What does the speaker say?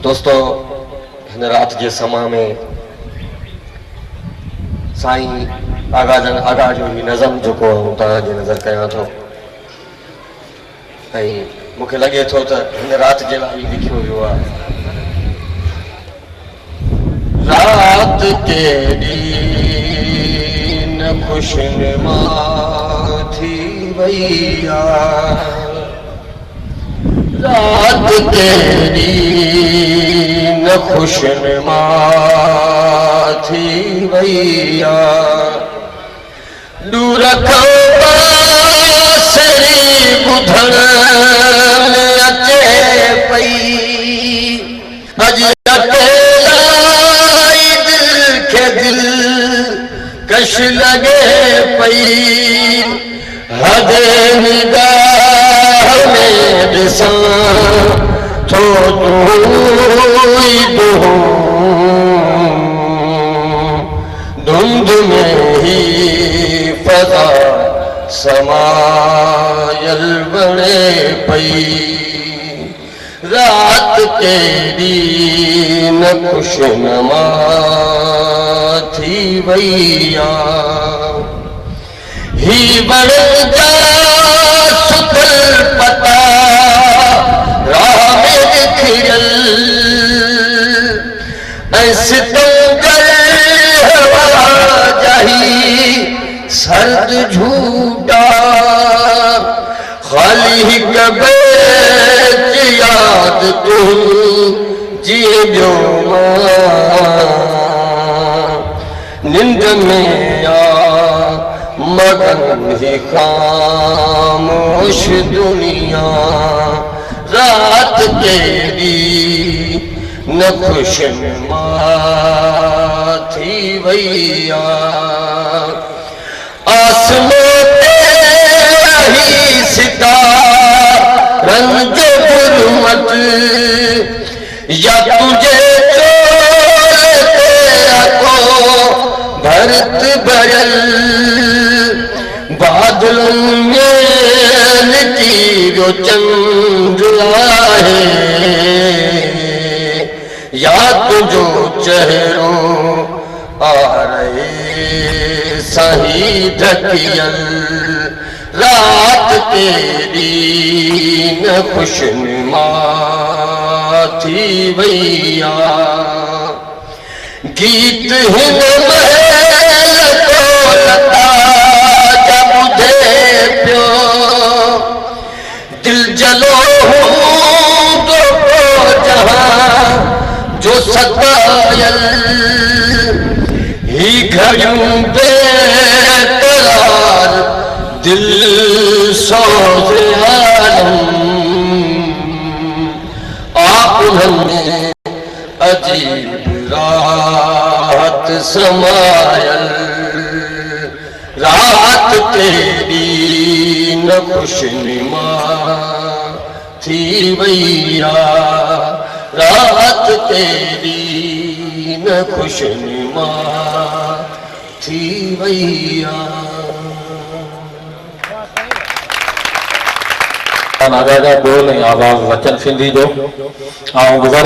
दोस्तों हिन रात के समा में साईं आगा जो ही नज़म जो तव्हांखे नज़र कयां थो ऐं मूंखे लगे थो त हिन रात जे लाइ लिखियो वियो आहे। रात केॾी न खुशनुमा थी वई आहे, रात केॾी न खुशनुमा थी वई आहे। दूर खां बांसुरी ॿुधण अचे पई, अॼु अकेलाई दिल खे दिल कश लॻे पई। हदे निगाह में ॾिसां थो तूं ई धुंध में ही फज़ा समायल बणे पई। रात केॾी न खुशनुमा थी वई आहे। ही वण जा सुखल पता राह में निखिरल, ऐं सितमगर हवा जाही सर्द झूठा। खाली हिक बैत याद तूं जिए ॿियो मां, निंद में आ मगन ही खामोश दुनिया। रात केॾी न खुशनुमा थी वई आहे। आसमान ते रही सितारनि जो गुलमत, या तुझे चोले ते अको भरत भरल। बादलनि में लिटी वियो चंड आहे, या तुंहिंजो चहिरो आ रहे साही ढकियल। रात केॾी न खुशनुमा थी वई आहे। गीत हिन महल को लता जा ॿुधे पियो, दिल जलो हूंदो जहां जो सतायल। ही घड़ियूं बेकरार दिल सोज़ आलम, आप उन्हें अजीब रात समायल। रात केॾी न खुशनुमा थी वई आहे। रात केॾी न खुशनुमा थी वई आहे। नागा जा बोल ऐं आवाज़ वचन सिंधी जो। ऐं गुज़ारिश